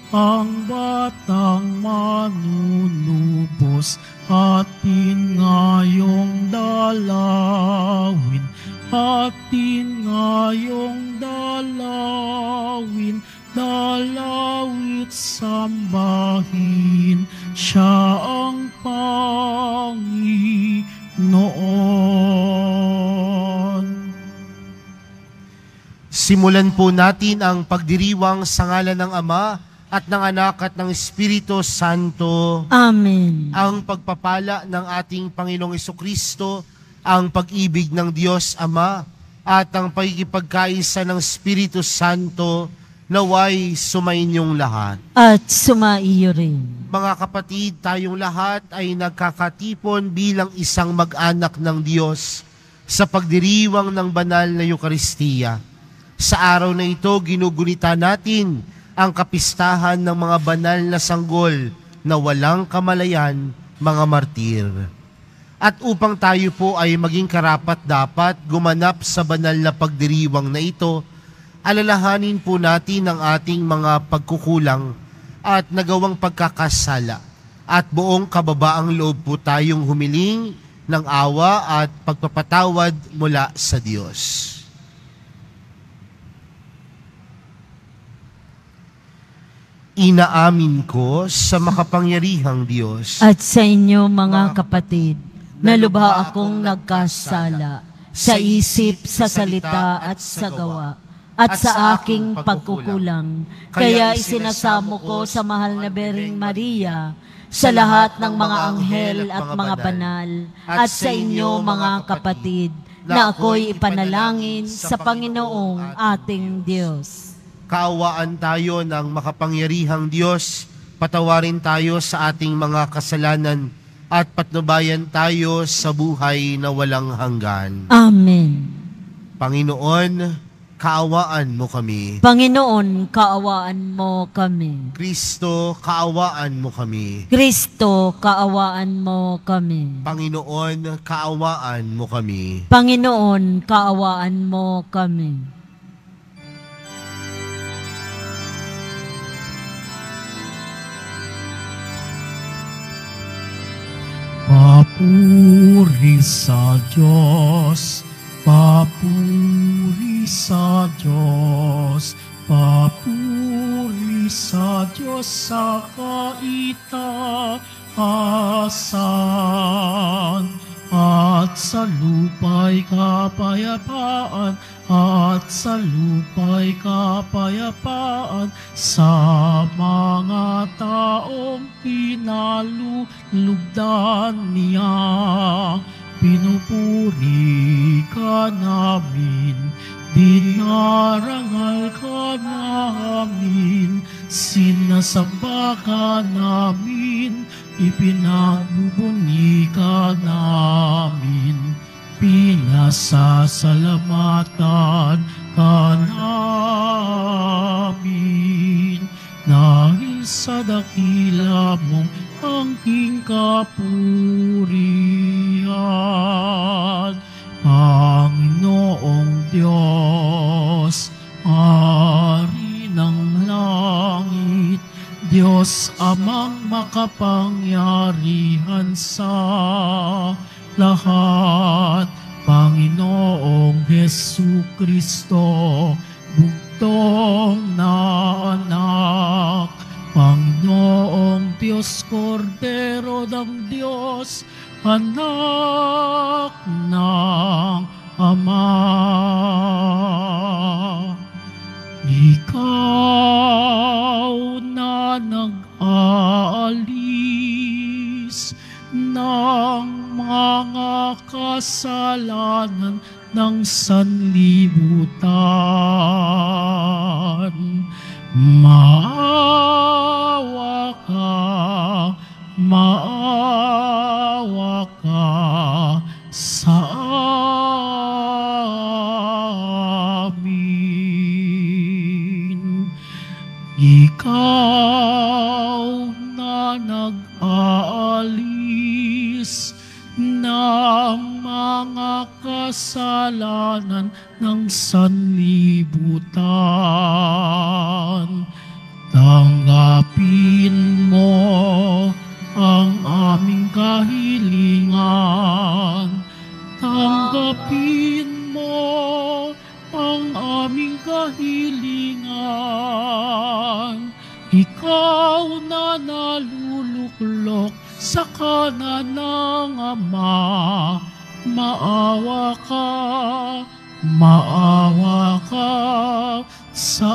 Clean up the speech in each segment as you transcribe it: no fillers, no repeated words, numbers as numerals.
ang batang manunubos, atin ngayong dalawin, atin ngayong dalawin, dalawit sambahin, siya ang Panginoon. Simulan po natin ang pagdiriwang sa ngalan ng Ama at ng Anak at ng Espiritu Santo. Amen. Ang pagpapala ng ating Panginoong Jesucristo, ang pag-ibig ng Diyos Ama, at ang pagkikipagkaisa ng Espiritu Santo, naway sumainyong lahat. At sumaiyo rin. Mga kapatid, tayong lahat ay nagkakatipon bilang isang mag-anak ng Diyos sa pagdiriwang ng banal na Eukaristiya. Sa araw na ito, ginugunita natin ang kapistahan ng mga banal na sanggol na walang kamalayan, mga martir. At upang tayo po ay maging karapat-dapat gumanap sa banal na pagdiriwang na ito, alalahanin po natin ang ating mga pagkukulang at nagawang pagkakasala. At buong kababaang loob po tayong humiling ng awa at pagpapatawad mula sa Diyos. Inaamin ko sa makapangyarihang Diyos at sa inyo mga kapatid, na lubha akong nagkasala sa isip, sa salita at sa gawa, at sa aking pagkukulang. Kaya isinasamo ko sa mahal na Bering Maria, sa lahat ng mga anghel at mga banal, at sa inyo mga kapatid, na ako'y ipanalangin sa Panginoong ating Diyos. Kaawaan tayo ng makapangyarihang Diyos, patawarin tayo sa ating mga kasalanan, at patnubayan tayo sa buhay na walang hanggan. Amen. Panginoon, kaawaan mo kami. Panginoon, kaawaan mo kami. Kristo, kaawaan mo kami. Kristo, kaawaan mo kami. Panginoon, kaawaan mo kami. Panginoon, kaawaan mo kami. Papuri sa Diyos, papuri sa Diyos, papuri sa Diyos sa kaitaasan, at sa lupa'y kapayapaan, at sa lupa'y kapayapaan sa mga taong pinalulugdan niya. Pinupuri ka namin, dinarangal ka namin, sinasamba ka namin, ipinagbubuni ka namin, pinasasalamatan ka namin, dahil sa dakila mong angking kapurihan. Panginoong Diyos, Ari ng langit, Diyos Amang makapangyarihan sa lahat, Panginoong Jesucristo, bugtong na anak, Panginoong Diyos, Kordero ng Diyos, anak ng Ama. Ikaw na nag-aalis ng mga kasalanan ng sanlibutan, maawa ka sa amin. Ikaw na nag-aalis ng mga kasalanan ng sanlibutan, tanggap Ikaw na naluluklok sa kanan ng Ama, maawa ka sa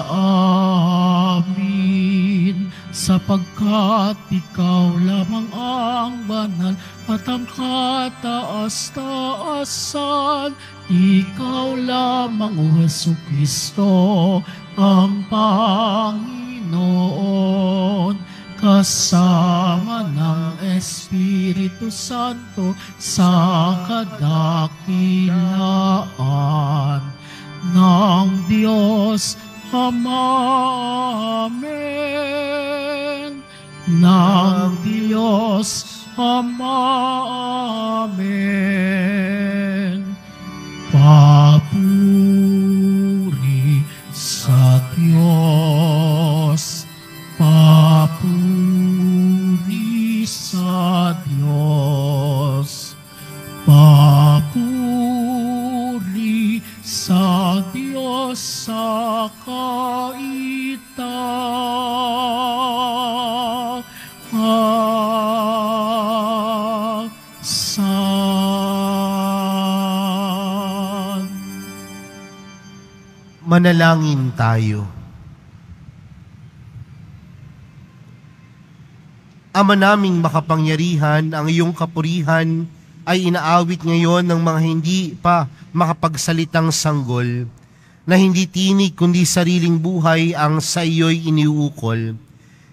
amin, sapagkat ikaw lamang ang banal at ang kataas-taasan. Ikaw lamang, O Jesucristo, ang Panginoon, kasama ng Espiritu Santo sa kadakilaan ng Diyos Ama. Amen. Ng Diyos Ama. Amen. Papuri sa Diyos. Papuri sa Diyos. Papuri sa Diyos sa kaitaasan. Manalangin tayo. Ama naming makapangyarihan, ang iyong kapurihan ay inaawit ngayon ng mga hindi pa makapagsalitang sanggol, na hindi tinig kundi sariling buhay ang sa iyo'y iniuukol.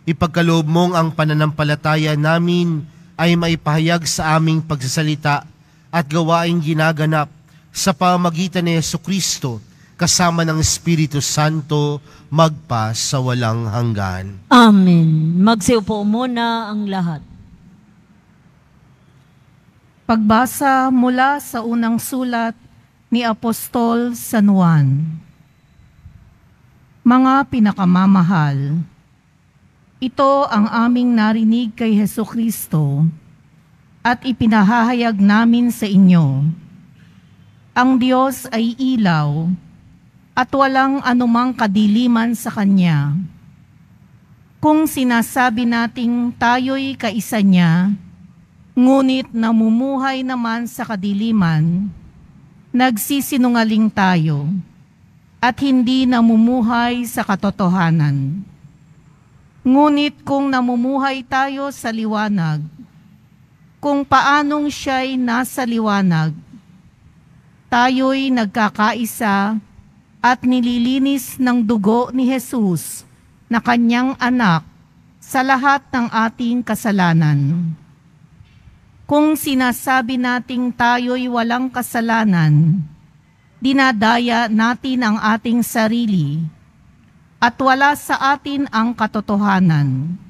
Ipagkaloob mong ang pananampalataya namin ay maipahayag sa aming pagsasalita at gawaing ginaganap sa pamamagitan ni Jesucristo, kasama ng Espiritu Santo, magpa sa walang hanggan. Amen. Magsiupo muna ang lahat. Pagbasa mula sa unang sulat ni Apostol San Juan. Mga pinakamamahal, ito ang aming narinig kay Jesucristo at ipinahahayag namin sa inyo. Ang Diyos ay ilaw at walang anumang kadiliman sa Kanya. Kung sinasabi nating tayo'y kaisa niya, ngunit namumuhay naman sa kadiliman, nagsisinungaling tayo at hindi namumuhay sa katotohanan. Ngunit kung namumuhay tayo sa liwanag, kung paanong siya'y nasa liwanag, tayo'y nagkakaisa at nililinis ng dugo ni Jesus na kanyang anak sa lahat ng ating kasalanan. Kung sinasabi nating tayo'y walang kasalanan, dinadaya natin ang ating sarili at wala sa atin ang katotohanan.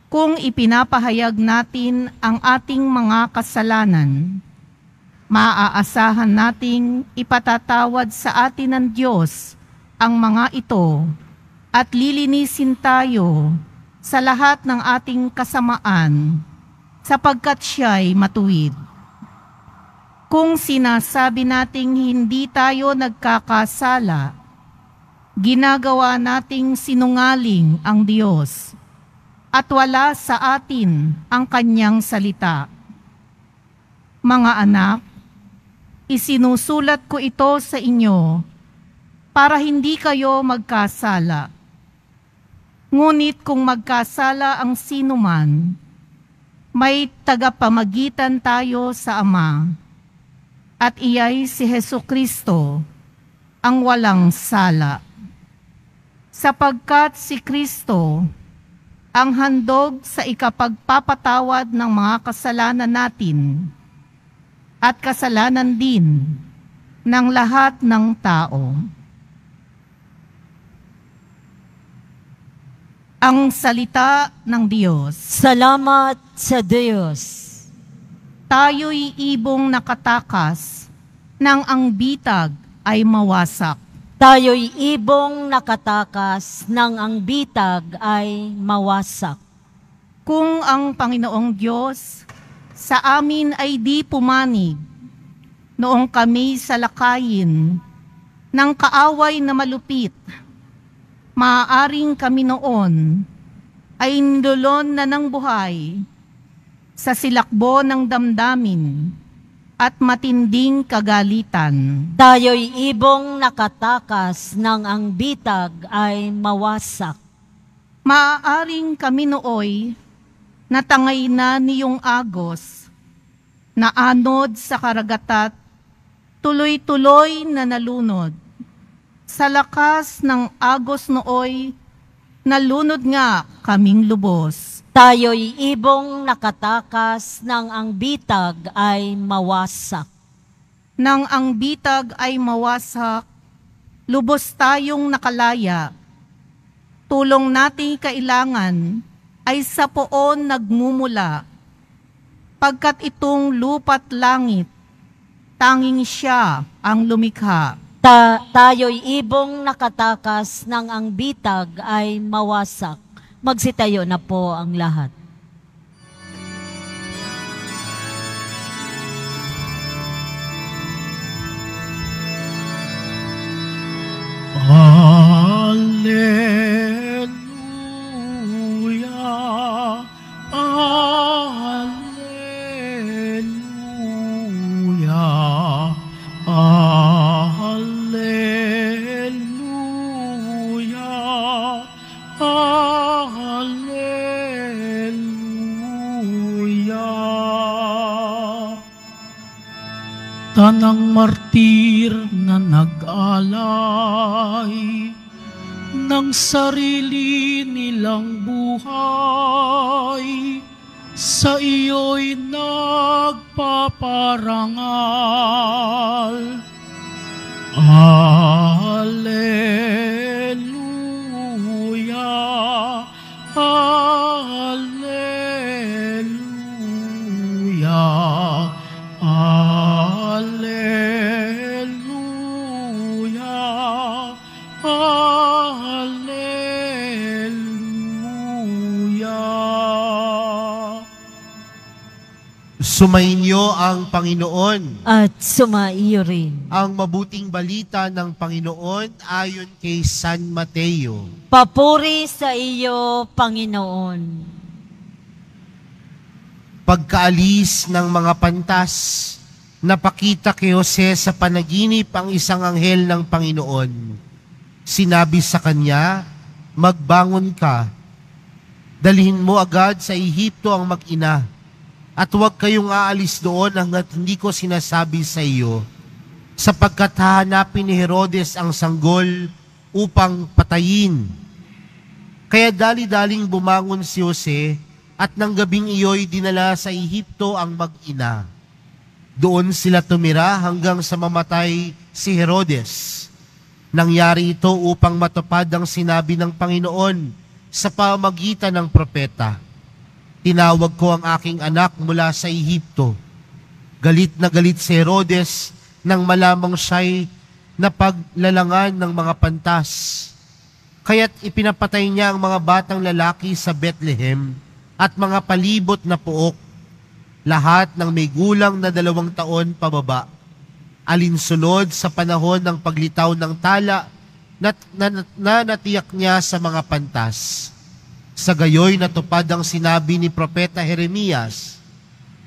Kung ipinapahayag natin ang ating mga kasalanan, maaasahan nating ipatatawad sa atin ng Diyos ang mga ito at lilinisin tayo sa lahat ng ating kasamaan sapagkat siya'y matuwid. Kung sinasabi nating hindi tayo nagkakasala, ginagawa nating sinungaling ang Diyos at wala sa atin ang kanyang salita. Mga anak, isinusulat ko ito sa inyo para hindi kayo magkasala. Ngunit kung magkasala ang sinuman, may tagapamagitan tayo sa Ama, at iyay si Jesucristo, ang walang sala. Sapagkat si Kristo ang handog sa ikapagpapatawad ng mga kasalanan natin at kasalanan din ng lahat ng tao. Ang salita ng Diyos. Salamat sa Diyos. Tayo'y ibong nakatakas nang ang bitag ay mawasak. Tayo'y ibong nakatakas nang ang bitag ay mawasak. Kung ang Panginoong Diyos sa amin ay di pumanig, noong kami salakayin ng kaaway na malupit, Maaaring kami noon ay nilulon na ng buhay sa silakbo ng damdamin at matinding kagalitan. Tayo'y ibong nakatakas ng ang bitag ay mawasak. Maaaring kami nooy natangay na niyong agos, na anod sa karagatat, tuloy-tuloy na nalunod. Sa lakas ng agos nooy, nalunod nga kaming lubos. Tayo'y ibong nakatakas ng ang bitag ay mawasak. Nang ang bitag ay mawasak, lubos tayong nakalaya. Tulong nating kailangan ay sa poon nagmumula. Pagkat itong lupa't langit, tanging siya ang lumikha. Tayo'y ibong nakatakas ng ang bitag ay mawasak. Magsitayo na po ang lahat. Alleluia, Alleluia, Alleluia, Alleluia. Tanang martir na nag-alay ng sarili nilang buhay, sa iyo'y nagpaparangal. Alleluia, Alleluia, Alleluia, Alleluia. Sumainyo ang Panginoon. At sumaiyo rin. Ang mabuting balita ng Panginoon ayon kay San Mateo. Papuri sa iyo, Panginoon. Pagkaalis ng mga pantas, napakita kay Jose sa panaginip ang isang anghel ng Panginoon. Sinabi sa kanya, magbangon ka, dalhin mo agad sa Ehipto ang mag-ina, at huwag kayong aalis doon hanggat hindi ko sinasabi sa iyo, sapagkat hahanapin ni Herodes ang sanggol upang patayin. Kaya dali-daling bumangon si Jose, at nang gabing iyo'y dinala sa Ehipto ang mag-ina. Doon sila tumira hanggang sa mamatay si Herodes. Nangyari ito upang matupad ang sinabi ng Panginoon sa pamamagitan ng propeta. Tinawag ko ang aking anak mula sa Ehipto. Galit na galit si Herodes nang malamang siya'y napaglalangan ng mga pantas. Kaya't ipinapatay niya ang mga batang lalaki sa Bethlehem at mga palibot na puok, lahat ng may gulang na 2 taon pababa, alinsunod sa panahon ng paglitaw ng tala na natiyak niya sa mga pantas. Sa gayoy natupad ang sinabi ni Propeta Jeremias,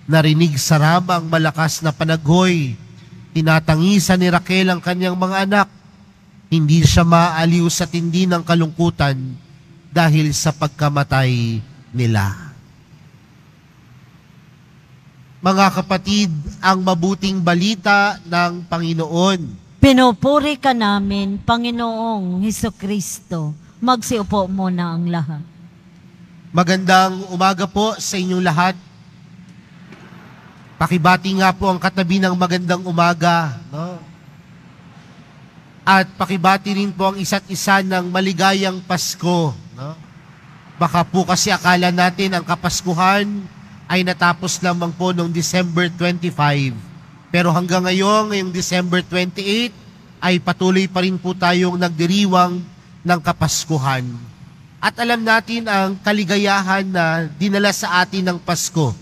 narinig sa Rama ang malakas na panaghoy, tinatangisan ni Raquel ang kanyang mga anak, hindi siya maaliw sa tindi ng kalungkutan dahil sa pagkamatay nila. Mga kapatid, ang mabuting balita ng Panginoon. Pinupuri ka namin, Panginoong Hesukristo. Magsiupo muna ang lahat. Magandang umaga po sa inyong lahat. Pakibati nga po ang katabi ng magandang umaga, no? At pakibati rin po ang isa't isa ng maligayang Pasko, no? Baka po kasi akala natin ang Kapaskuhan ay natapos lamang po noong December 25. Pero hanggang ngayong December 28, ay patuloy pa rin po tayong nagdiriwang ng Kapaskuhan. At alam natin ang kaligayahan na dinala sa atin ng Pasko.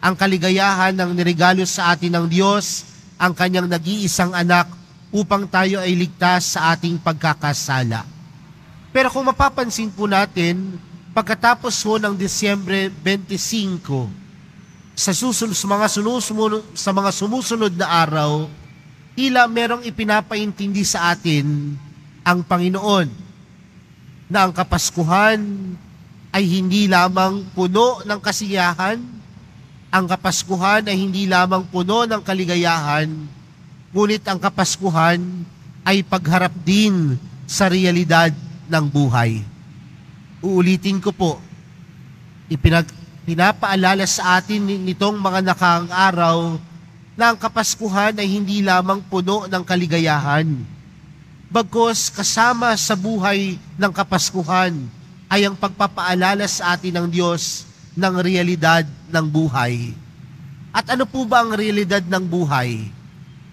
Ang kaligayahan ng niregalo sa atin ng Diyos, ang kanyang nag-iisang anak upang tayo ay ligtas sa ating pagkakasala. Pero kung mapapansin po natin, pagkatapos ho ng Disyembre 25, sa mga sumusunod na araw, tila merong ipinapaintindi sa atin ang Panginoon na ang Kapaskuhan ay hindi lamang puno ng kasiyahan, ang Kapaskuhan ay hindi lamang puno ng kaligayahan, ngunit ang Kapaskuhan ay pagharap din sa realidad ng buhay. Uulitin ko po, pinapaalala sa atin nitong mga nakaraang araw na ang Kapaskuhan ay hindi lamang puno ng kaligayahan. Bagkus kasama sa buhay ng Kapaskuhan ay ang pagpapaalala sa atin ng Diyos ng realidad ng buhay. At ano po ba ang realidad ng buhay?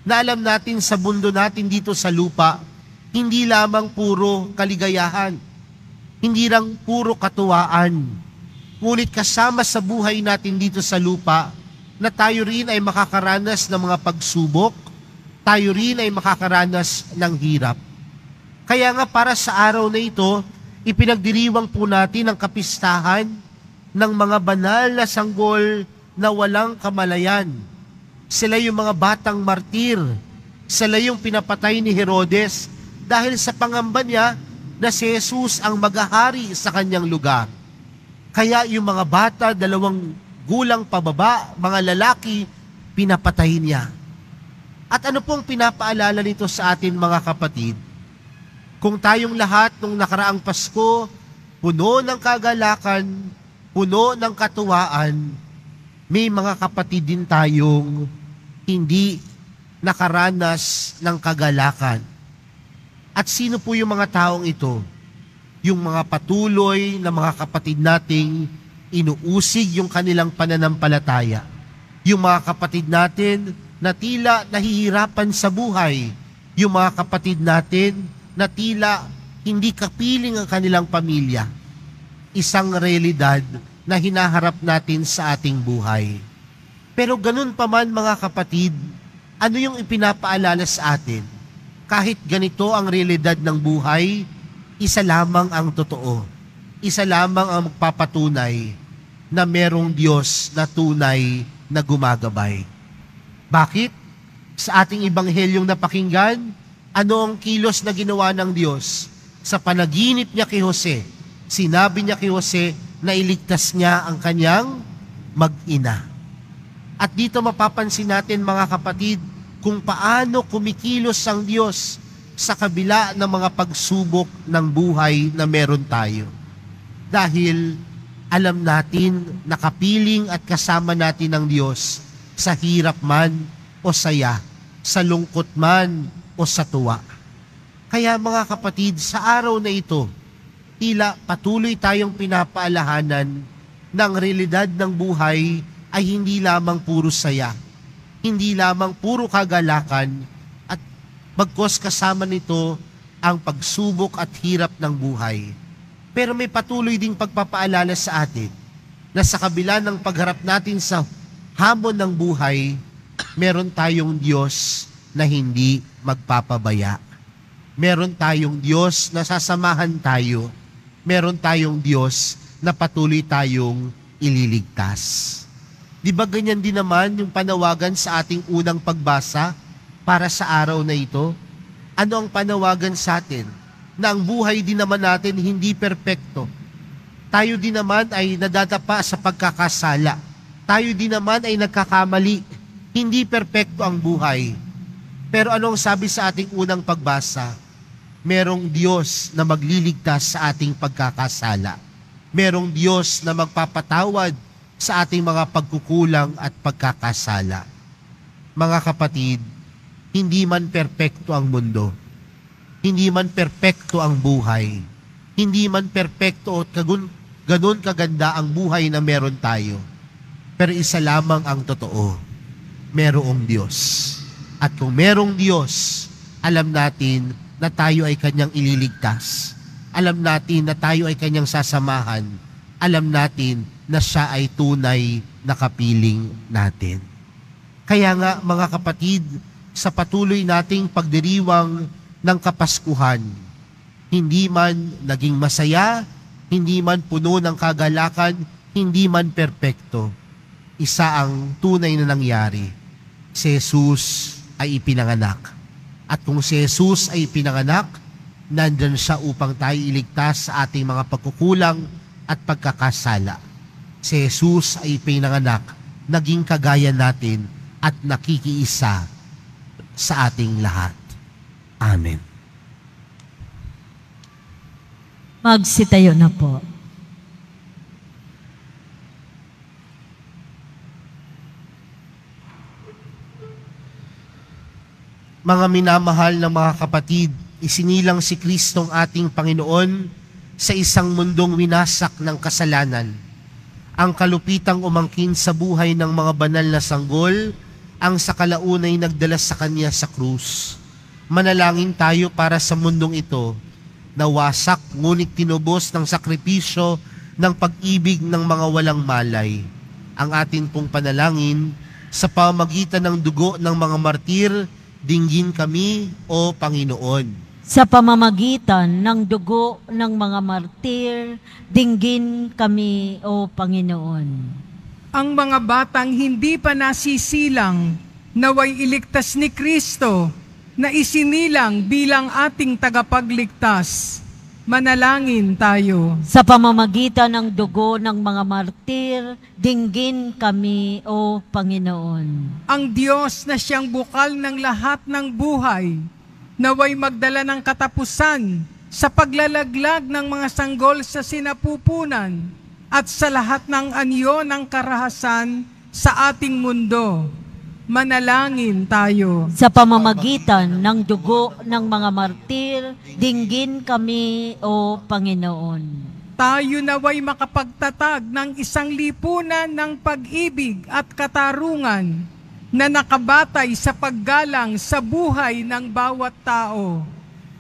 Na alam natin sa mundo natin dito sa lupa, hindi lamang puro kaligayahan, hindi lang puro katuwaan, ngunit kasama sa buhay natin dito sa lupa, na tayo rin ay makakaranas ng mga pagsubok, tayo rin ay makakaranas ng hirap. Kaya nga para sa araw na ito, ipinagdiriwang po natin ang kapistahan ng mga banal na sanggol na walang kamalayan. Sila yung mga batang martir, sila yung pinapatay ni Herodes dahil sa pangamba niya na si Jesus ang maghahari sa kanyang lugar. Kaya yung mga bata, 2 gulang pababa, mga lalaki, pinapatay niya. At ano pong pinapaalala nito sa atin mga kapatid? Kung tayong lahat nung nakaraang Pasko, puno ng kagalakan, puno ng katuwaan, may mga kapatid din tayong hindi nakaranas ng kagalakan. At sino po yung mga taong ito? Yung mga patuloy na mga kapatid nating inuusig yung kanilang pananampalataya. Yung mga kapatid natin na tila nahihirapan sa buhay. Yung mga kapatid natin na tila hindi kapiling ang kanilang pamilya. Isang realidad na hinaharap natin sa ating buhay. Pero ganun pa man mga kapatid, ano yung ipinapaalala sa atin? Kahit ganito ang realidad ng buhay, isa lamang ang totoo. Isa lamang ang magpapatunay na merong Diyos na tunay na gumagabay. Bakit? Sa ating ibanghelyong napakinggan, ano ang kilos na ginawa ng Diyos? Sa panaginip niya kay Jose, sinabi niya kay Jose na iligtas niya ang kanyang mag-ina. At dito mapapansin natin mga kapatid, kung paano kumikilos ang Diyos sa kabila ng mga pagsubok ng buhay na meron tayo. Dahil alam natin na kapiling at kasama natin ng Diyos sa hirap man o saya, sa lungkot man o sa tuwa. Kaya mga kapatid, sa araw na ito, tila patuloy tayong pinapaalahanan na ang realidad ng buhay ay hindi lamang puro saya, hindi lamang puro kagalakan, at bagkus kasama nito ang pagsubok at hirap ng buhay. Pero may patuloy ding pagpapaalala sa atin na sa kabila ng pagharap natin sa hamon ng buhay, meron tayong Diyos na hindi magpapabaya. Meron tayong Diyos na sasamahan tayo. Meron tayong Diyos na patuloy tayong ililigtas. Di ba ganyan din naman yung panawagan sa ating unang pagbasa para sa araw na ito? Ano ang panawagan sa atin? Na ang buhay din naman natin hindi perpekto. Tayo din naman ay nadadapa sa pagkakasala. Tayo din naman ay nagkakamali. Hindi perpekto ang buhay. Pero anong sabi sa ating unang pagbasa? Merong Diyos na magliligtas sa ating pagkakasala. Merong Diyos na magpapatawad sa ating mga pagkukulang at pagkakasala. Mga kapatid, hindi man perpekto ang mundo. Hindi man perpekto ang buhay. Hindi man perpekto at ganun kaganda ang buhay na meron tayo. Pero isa lamang ang totoo. Merong Diyos. At kung merong Diyos, alam natin na tayo ay Kanyang ililigtas. Alam natin na tayo ay Kanyang sasamahan. Alam natin na siya ay tunay na kapiling natin. Kaya nga mga kapatid, sa patuloy nating pagdiriwang ng Kapaskuhan, hindi man naging masaya, hindi man puno ng kagalakan, hindi man perpekto. Isa ang tunay na nangyari. Si Jesus ay ipinanganak. At kung si Jesus ay ipinanganak, nandyan siya upang tayo iligtas sa ating mga pagkukulang at pagkakasala. Si Jesus ay ipinanganak, naging kagaya natin at nakikiisa sa ating lahat. Amen. Magsitayo na po. Mga minamahal na mga kapatid, isinilang si Kristong ating Panginoon sa isang mundong winasak ng kasalanan. Ang kalupitang umangkin sa buhay ng mga banal na sanggol, ang sa kalaunay nagdala sa Kanya sa krus. Manalangin tayo para sa mundong ito, na wasak ngunit tinubos ng sakripisyo ng pag-ibig ng mga walang malay. Ang atin pong panalangin, sa pamamagitan ng dugo ng mga martir, dinggin kami, O Panginoon. Sa pamamagitan ng dugo ng mga martir, dinggin kami, O Panginoon. Ang mga batang hindi pa nasisilang, naway iligtas ni Kristo, na isinilang bilang ating tagapagligtas. Manalangin tayo. Sa pamamagitan ng dugo ng mga martir, dinggin kami, O Panginoon. Ang Diyos na siyang bukal ng lahat ng buhay, naway magdala ng katapusan sa paglalaglag ng mga sanggol sa sinapupunan at sa lahat ng anyo ng karahasan sa ating mundo. Manalangin tayo. Sa pamamagitan ng dugo ng mga martir, dinggin kami, O Panginoon. Tayo naway makapagtatag ng isang lipunan ng pag-ibig at katarungan na nakabatay sa paggalang sa buhay ng bawat tao.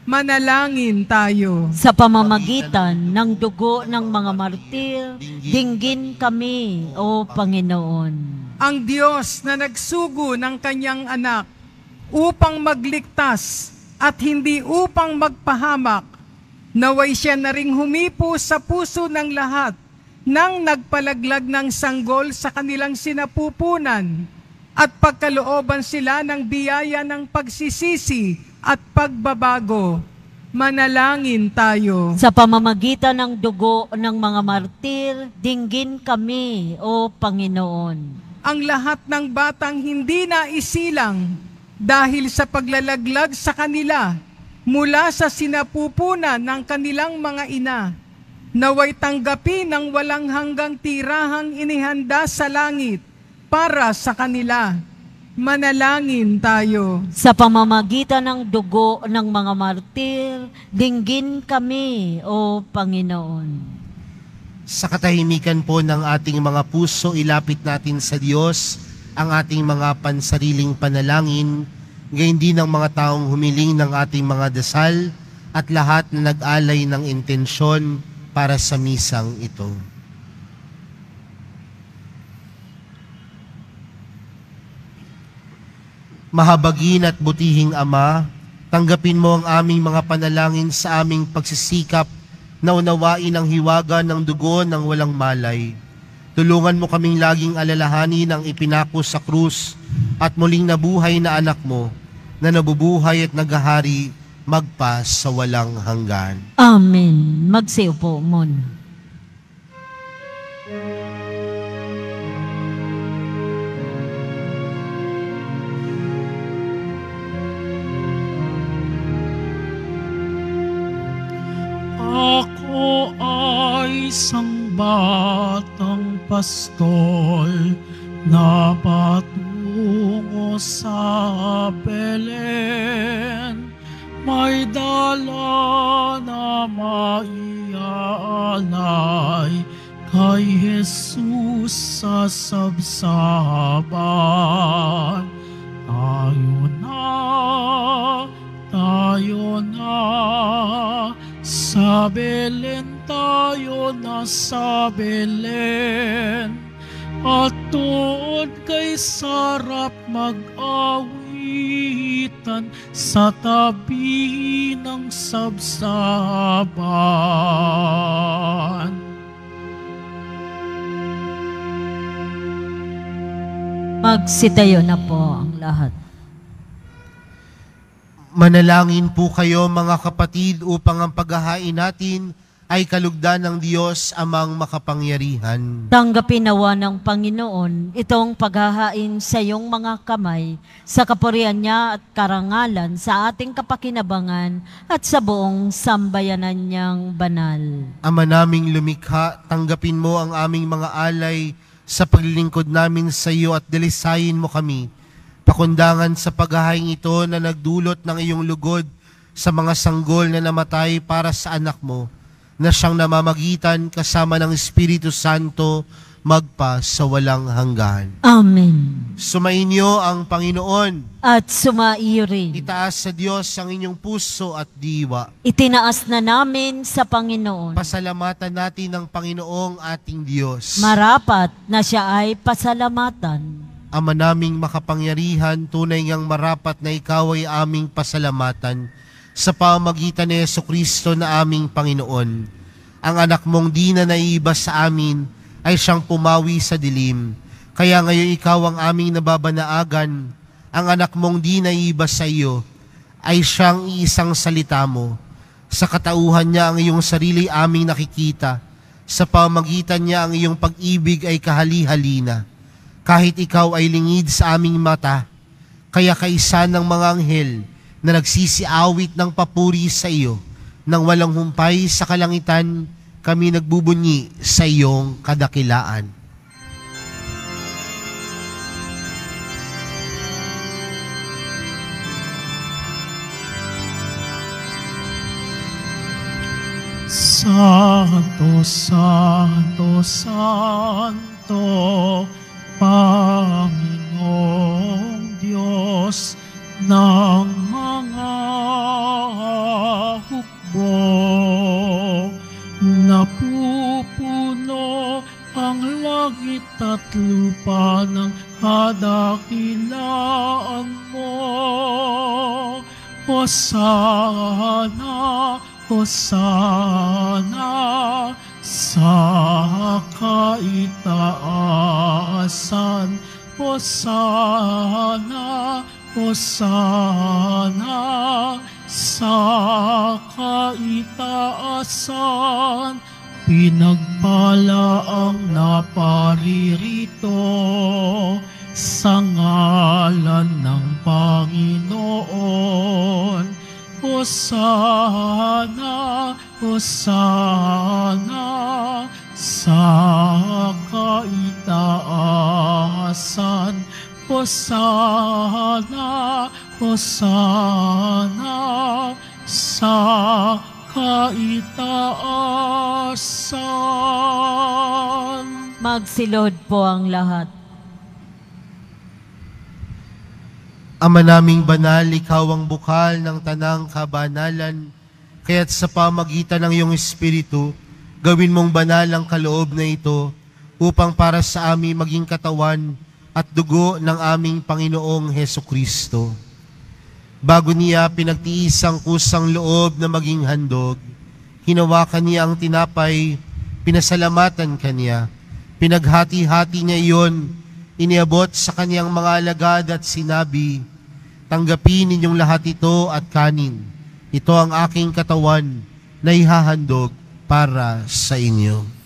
Manalangin tayo. Sa pamamagitan ng dugo ng mga martir, dinggin kami, O Panginoon. Ang Diyos na nagsugo ng kanyang anak upang magligtas at hindi upang magpahamak, naway siya na ring humipo sa puso ng lahat nang nagpalaglag ng sanggol sa kanilang sinapupunan at pagkalooban sila ng biyaya ng pagsisisi at pagbabago. Manalangin tayo. Sa pamamagitan ng dugo ng mga martir, dinggin kami, O Panginoon. Ang lahat ng batang hindi na isilang dahil sa paglalaglag sa kanila mula sa sinapupunan ng kanilang mga ina, naway tanggapin ng walang hanggang tirahang inihanda sa langit para sa kanila. Manalangin tayo. Sa pamamagitan ng dugo ng mga martir, dinggin kami, O Panginoon. Sa katahimikan po ng ating mga puso, ilapit natin sa Diyos ang ating mga pansariling panalangin, gayon din ng mga taong humiling ng ating mga dasal at lahat na nag-alay ng intensyon para sa misang ito. Mahabagin at butihing Ama, tanggapin mo ang aming mga panalangin sa aming pagsisikap na unawain ang hiwaga ng dugo ng walang malay. Tulungan mo kaming laging alalahanin ang ipinako sa krus at muling nabuhay na anak mo na nabubuhay at naghahari magpa sa walang hanggan. Amen. Magsiupo muna. Ako ay isang batang pastol na patungo sa Belen. May dala na maiaalay kay Jesus sa sabsaban. Tayo na, sa Belen tayo na sa Belen, at doon kay sarap mag-awit. pamitan sa tabi ng sabsaban. Magsitayo na po ang lahat. Manalangin po kayo mga kapatid upang ang paghahain natin ay kalugdan ng Diyos amang makapangyarihan. Tanggapin nawa ng Panginoon itong paghahain sa iyong mga kamay, sa kapurihan niya at karangalan sa ating kapakinabangan at sa buong sambayanan niyang banal. Ama naming lumikha, tanggapin mo ang aming mga alay sa paglilingkod namin sa iyo at dalisayin mo kami. Pakundangan sa paghahain ito na nagdulot ng iyong lugod sa mga sanggol na namatay para sa anak mo, na siyang namamagitan kasama ng Espiritu Santo magpa sa walang hanggan. Amen. Sumainyo ang Panginoon. At sumaiyo rin. Itaas sa Diyos ang inyong puso at diwa. Itinaas na namin sa Panginoon. Pasalamatan natin ang Panginoong ating Diyos. Marapat na siya ay pasalamatan. Ama naming makapangyarihan, tunay ngang marapat na ikaw ay aming pasalamatan sa pamamagitan ni Jesucristo na aming Panginoon. Ang anak mong di na naiiba sa amin ay siyang pumawi sa dilim. Kaya ngayon ikaw ang aming nababanaagan. Ang anak mong di naiiba sa iyo ay siyang iisang salita mo. Sa katauhan niya ang iyong sarili aming nakikita. Sa pamamagitan niya ang iyong pag-ibig ay kahali-halina. Kahit ikaw ay lingid sa aming mata, kaya kaisa ng mga anghel na nagsisiawit ng papuri sa iyo, nang walang humpay sa kalangitan, kami nagbubunyi sa iyong kadakilaan. Santo, Santo, Santo, Panginoong Diyos ng mga hukbo, napupuno ang langit at lupa ng kadakilaan mo. Hosana, Hosana sa kaitaasan. Hosana, Hosana sa kaitaasan. Pinagpala ang naparirito sa ngalan ng Panginoon. Hosana, Hosana sa kaitaasan. Hosana, Hosana sa kaitaasan. Magsilod po ang lahat. Ama naming banal, ikaw ang bukal ng tanang kabanalan, kaya't sa pamagitan ng iyong Espiritu, gawin mong banal ang kaloob na ito, upang para sa amin maging katawan at dugo ng aming Panginoong Hesukristo. Bago niya pinagtiis ang kusang loob na maging handog, hinawakan niya ang tinapay, pinasalamatan kanya, pinaghati-hati niya iyon, iniabot sa kanyang mga alagad at sinabi, "Tanggapin ninyong lahat ito at kanin. Ito ang aking katawan na ihahandog para sa inyo."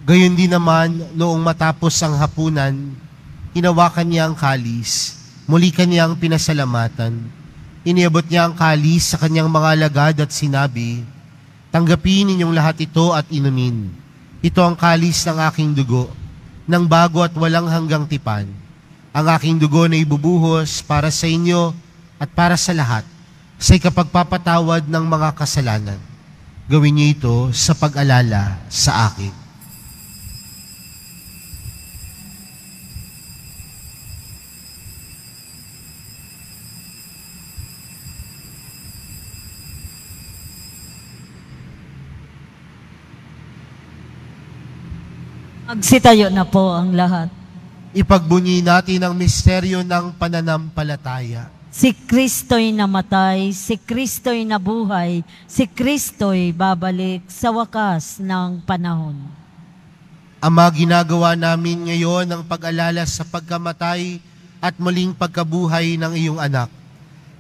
Gayon din naman, noong matapos ang hapunan, hinawakan niya ang kalis, muli kanyang pinasalamatan. Iniabot niya ang kalis sa kanyang mga alagad at sinabi, "Tanggapin ninyong lahat ito at inumin. Ito ang kalis ng aking dugo, ng bago at walang hanggang tipan. Ang aking dugo na ibubuhos para sa inyo at para sa lahat, sa ikapagpapatawad ng mga kasalanan. Gawin niyo ito sa pag-alala sa akin." Magsitayo na po ang lahat. Ipagbunyi natin ang misteryo ng pananampalataya. Si Kristo'y namatay, si Kristo'y nabuhay, si Kristo'y babalik sa wakas ng panahon. Ama, ginagawa namin ngayon ang pag-alala sa pagkamatay at muling pagkabuhay ng iyong anak.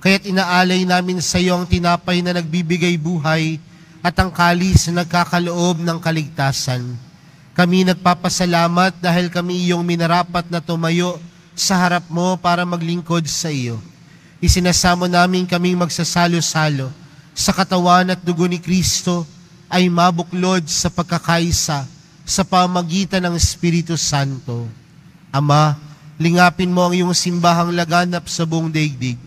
Kaya't inaalay namin sa iyo ang tinapay na nagbibigay buhay at ang kalis na nagkakaloob ng kaligtasan. Kami nagpapasalamat dahil kami iyong minarapat na tumayo sa harap mo para maglingkod sa iyo. Isinasamo namin kaming magsasalo-salo sa katawan at dugo ni Kristo ay mabuklod sa pagkakaisa sa pamagitan ng Espiritu Santo. Ama, lingapin mo ang iyong simbahang laganap sa buong daigdig.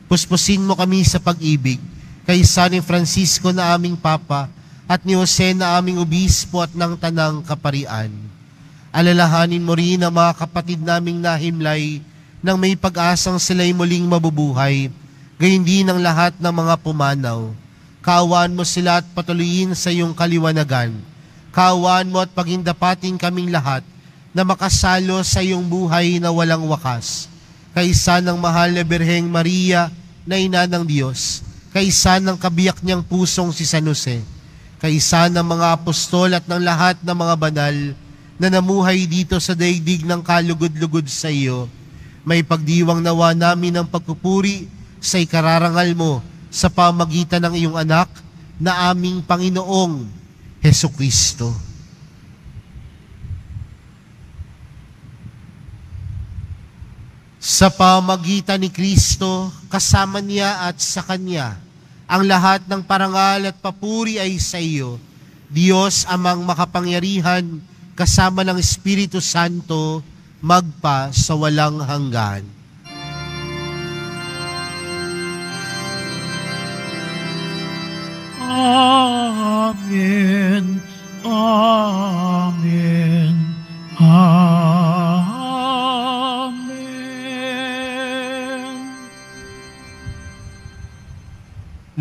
Puspusin mo kami sa pag-ibig kay San Francisco na aming Papa at ni Jose na aming Obispo at ng Tanang Kaparian. Alalahanin mo rin ang mga kapatid naming nahimlay nang may pag-asang sila'y muling mabubuhay, gayon din ang lahat ng mga pumanaw. Kaawaan mo sila at patuloyin sa iyong kaliwanagan. Kaawaan mo at pagindapating kaming lahat na makasalo sa iyong buhay na walang wakas. Kaisa ng mahal na Birheng Maria na ina ng Diyos, kaisa ng kabiyak niyang pusong si San Jose, kaisa ng mga apostol at ng lahat ng mga banal na namuhay dito sa daigdig ng kalugod-lugod sa iyo, may pagdiwang nawa namin ng pagpupuri sa ikararangal mo sa pamagitan ng iyong anak na aming Panginoong Hesukristo. Sa pamagitan ni Kristo, kasama niya at sa Kanya, ang lahat ng parangal at papuri ay sa iyo, Diyos amang makapangyarihan, kasama ng Espiritu Santo, magpa sa walang hanggan. Amen. Amen. Amen.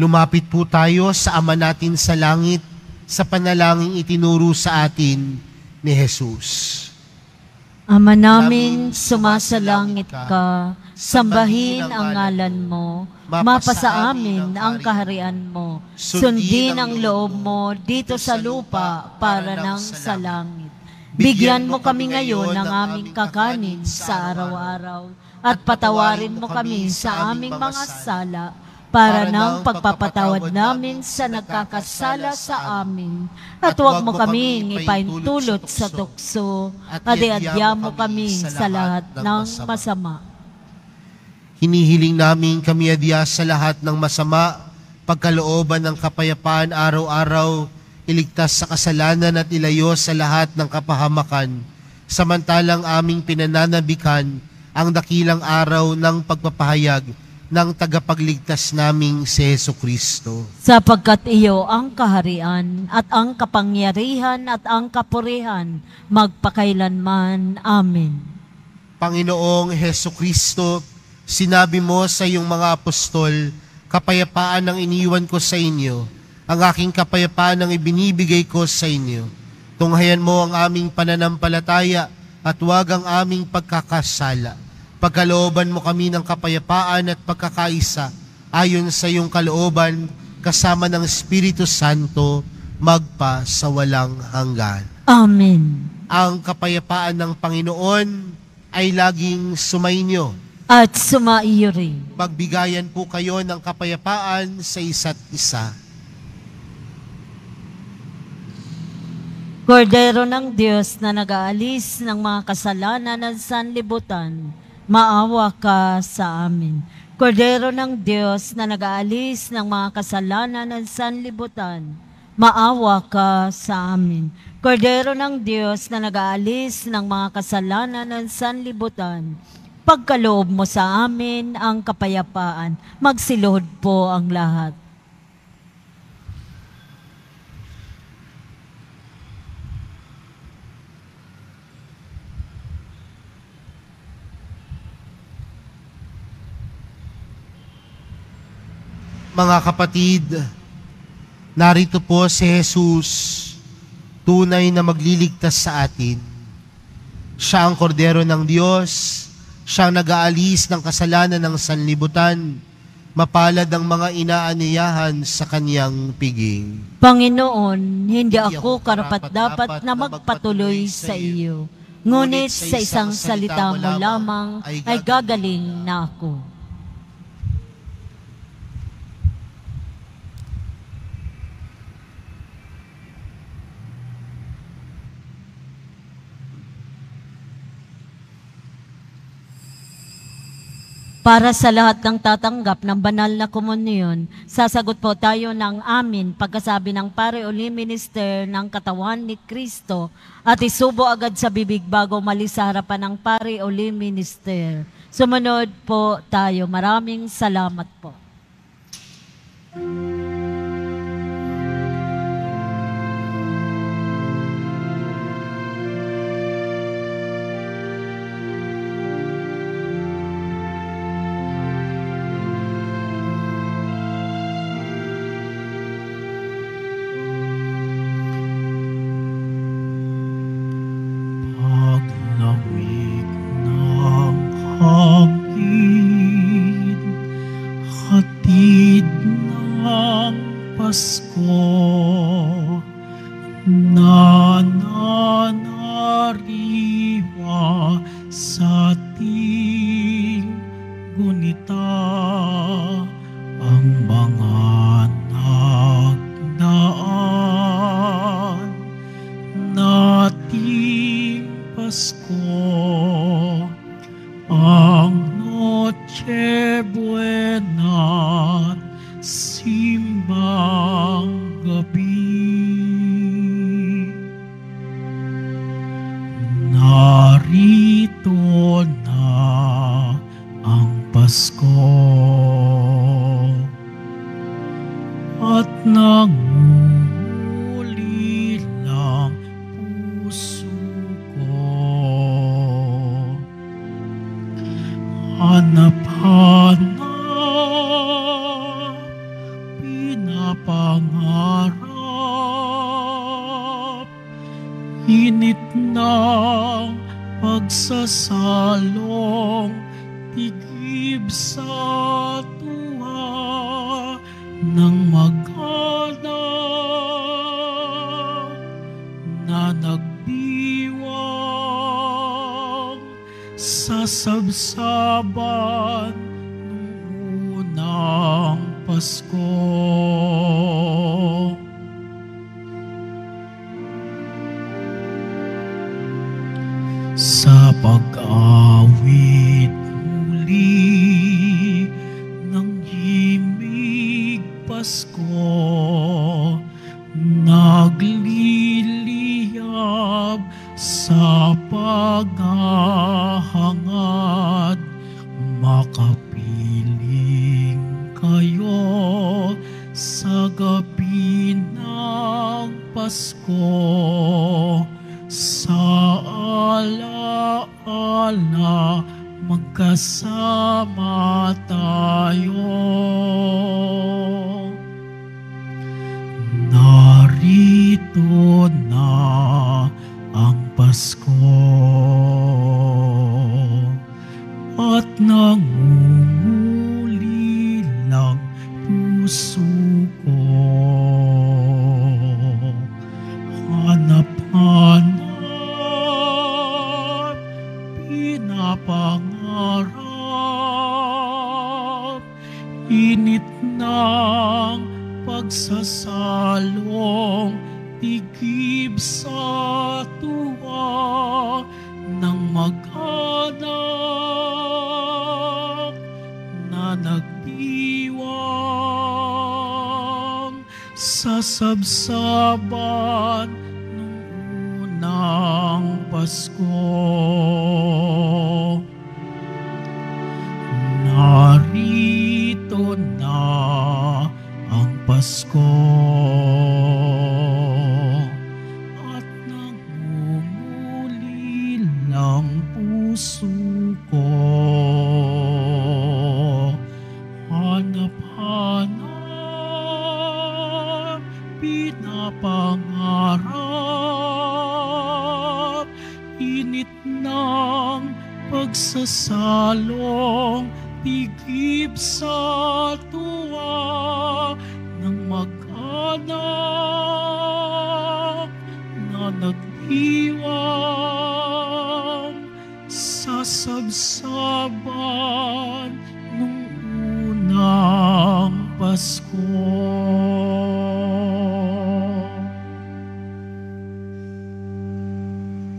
Lumapit po tayo sa Ama natin sa langit sa panalangin itinuro sa atin ni Jesus. Ama namin, sumasalangit ka, sambahin ang ngalan mo, mapasa amin ang kaharian mo, sundin ang loob mo dito sa lupa para nang sa langit. Bigyan mo kami ngayon ng aming kakanin sa araw-araw at patawarin mo kami sa aming mga sala para ng pagpapatawad namin sa nagkakasala sa amin. At huwag mo kaming ipaintulot sa tukso, at iadya mo kami sa lahat ng masama. Hinihiling namin kami adya sa lahat ng masama, pagkalooban ng kapayapaan araw-araw, iligtas sa kasalanan at ilayo sa lahat ng kapahamakan, samantalang aming pinananabikan ang dakilang araw ng pagpapahayag ng tagapagligtas naming si Jesucristo. Sapagkat iyo ang kaharian at ang kapangyarihan at ang kapurihan magpakailanman. Amen. Panginoong Jesucristo, sinabi mo sa iyong mga apostol, kapayapaan ang iniwan ko sa inyo, ang aking kapayapaan ang ibinibigay ko sa inyo. Tunghayan mo ang aming pananampalataya at huwag ang aming pagkakasala. Pagkalooban mo kami ng kapayapaan at pagkakaisa ayon sa iyong kalooban kasama ng Espiritu Santo magpa sa walang hanggan. Amen. Ang kapayapaan ng Panginoon ay laging sumainyo. At sumaiyo rin. Pagbigayan po kayo ng kapayapaan sa isa't isa. Kordero ng Diyos na nag-aalis ng mga kasalanan ng sanlibutan, maawa ka sa amin. Kordero ng Diyos na nag-aalis ng mga kasalanan ng sanlibutan, maawa ka sa amin. Kordero ng Diyos na nag-aalis ng mga kasalanan ng sanlibutan, pagkaloob mo sa amin ang kapayapaan. Magsiluhod po ang lahat. Mga kapatid, narito po si Jesus, tunay na magliligtas sa atin. Siya ang kordero ng Diyos, siyang nag-aalis ng kasalanan ng sanlibutan. Mapalad ang mga inaaniyahan sa kanyang piging. Panginoon, hindi ako karapat-dapat na magpatuloy sa iyo. Ngunit sa isang salita mo lamang ay gagaling na ako. Para sa lahat ng tatanggap ng banal na komunyon, sasagot po tayo ng amin pagkasabi ng Pare Uli Minister ng Katawan ni Kristo at isubo agad sa bibig bago umalis sa harapan ng Pare Uli Minister. Sumunod po tayo. Maraming salamat po. Paglamig ng hangin, hatid ng Pasko, nananariwa sa ating gunita ang mga nagdaan nating Pasko, ang Noche Buena, simbang gabi. Narito na ang Pasko at nangungulilang puso ko. Hanap-hanap, pinapangarap, init ng pagsasalong, tigib sa tuwa ng mag-anak na nagdiwang sa sabsaban ng unang Pasko. Sa pag-awit muli ng himig Pasko, nagliliyab sa paghahangad, makapiling kayo sa gabi ng Pasko. Sa alaala, magkasama tayo. Narito na ang Pasko at nangungulilang puso ko. Hanap-hanap, pinapangarap, init ng pagsasalong, tigib sa tuwa ng mag-anak na nagdiwang sa sabsaban ng unang Pasko. Narito na ang Pasko at nangungulilang puso ko. Hanap-hanap, pinapangarap, init ng pagsasalong tigib sa tuwa ng mag-anak na nagdiwang sa sabsaban nung unang Pasko.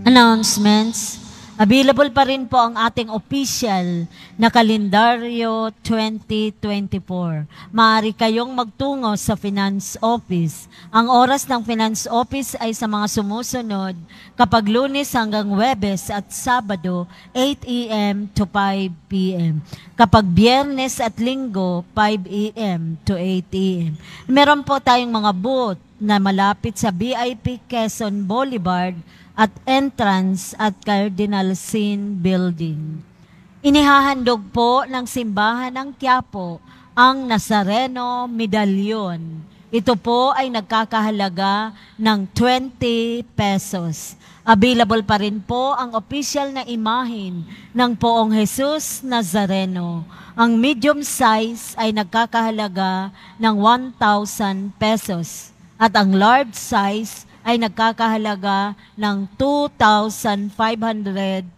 Announcements. Available pa rin po ang ating official na kalendaryo 2024. Maaari kayong magtungo sa Finance Office. Ang oras ng Finance Office ay sa mga sumusunod kapag Lunes hanggang Huwebes at Sabado 8 a.m. to 5 p.m. Kapag Biyernes at Linggo 5 a.m. to 8 a.m. Meron po tayong mga booth na malapit sa BIP Quezon Boulevard at entrance at Cardinal Sin Building. Inihahandog po ng Simbahan ng Quiapo ang Nazareno Medallion. Ito po ay nagkakahalaga ng 20 pesos. Available pa rin po ang official na imahin ng Poong Jesus Nazareno. Ang medium size ay nagkakahalaga ng 1,000 pesos at ang large size ay nagkakahalaga ng 2,500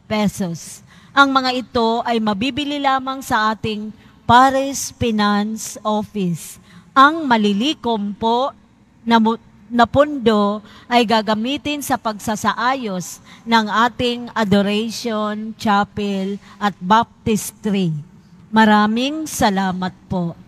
pesos. Ang mga ito ay mabibili lamang sa ating Paris Finance Office. Ang malilikom po na pundo ay gagamitin sa pagsasaayos ng ating Adoration Chapel at Baptistry. Maraming salamat po.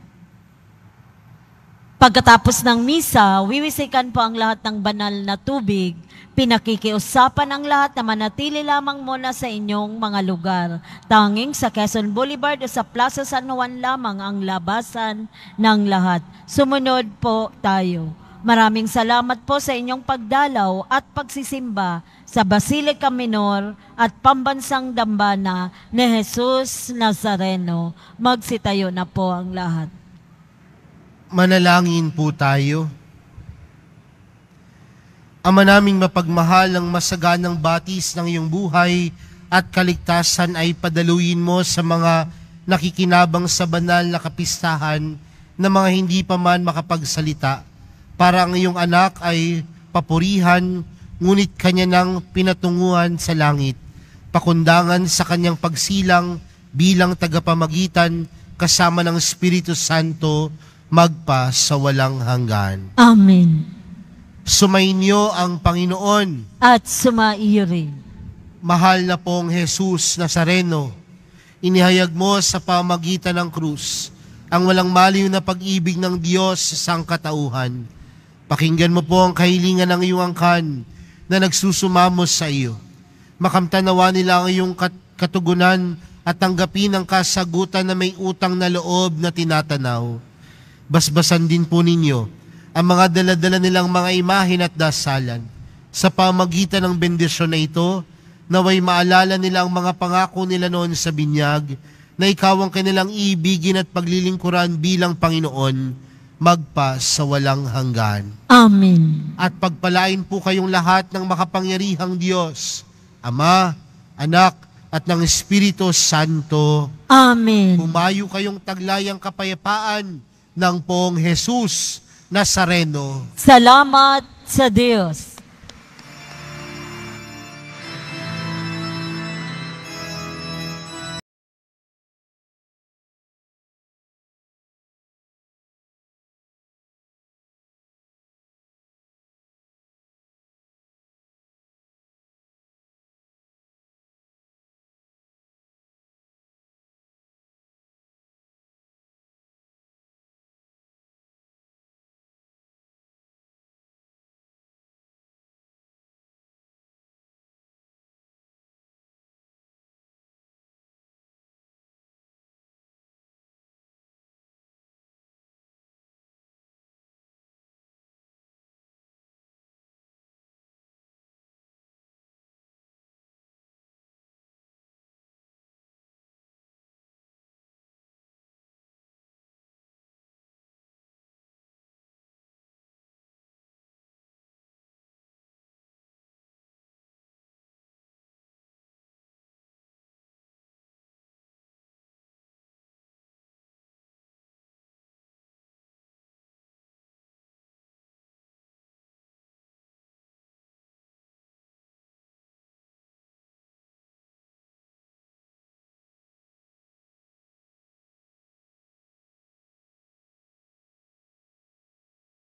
Pagkatapos ng misa, wiwisikan po ang lahat ng banal na tubig. Pinakikiusapan ang lahat na manatili lamang muna sa inyong mga lugar. Tanging sa Quezon Boulevard o sa Plaza San Juan lamang ang labasan ng lahat. Sumunod po tayo. Maraming salamat po sa inyong pagdalaw at pagsisimba sa Basilica Minor at Pambansang Dambana ni Jesus Nazareno. Magsitayo na po ang lahat. Manalangin po tayo. Ama naming mapagmahal, ang masaganang batis ng iyong buhay at kaligtasan ay padaluyin mo sa mga nakikinabang sa banal na kapistahan na mga hindi pa man makapagsalita, para ang iyong anak ay papurihan, ngunit kanya nang pinatunguhan sa langit, pakundangan sa kanyang pagsilang bilang tagapamagitan kasama ng Espiritu Santo, magpa sa walang hanggan. Amen. Sumainyo ang Panginoon. At sumaiyo rin. Mahal na pong Jesus Nazareno, inihayag mo sa pamagitan ng krus ang walang maliw na pag-ibig ng Diyos sa sangkatauhan. Pakinggan mo po ang kahilingan ng iyong angkan na nagsusumamos sa iyo. Makamtanawa nila ang iyong katugunan at tanggapin ang kasagutan na may utang na loob na tinatanaw. Basbasan din po ninyo ang mga dala-dala nilang mga imahin at dasalan. Sa pamagitan ng bendisyon na ito, naway maalala nila ang mga pangako nila noon sa binyag, na ikaw ang kanilang ibigin at paglilingkuran bilang Panginoon, magpa sa walang hanggan. Amen. At pagpalain po kayong lahat ng makapangyarihang Diyos, Ama, Anak, at ng Espiritu Santo. Amen. Humayo kayong taglayang kapayapaan ng Poong Jesus Nazareno. Salamat sa Diyos.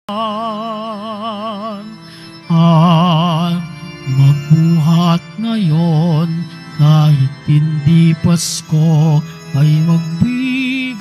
at magbuhat ngayon kahit hindi Pasko ay magbigayan.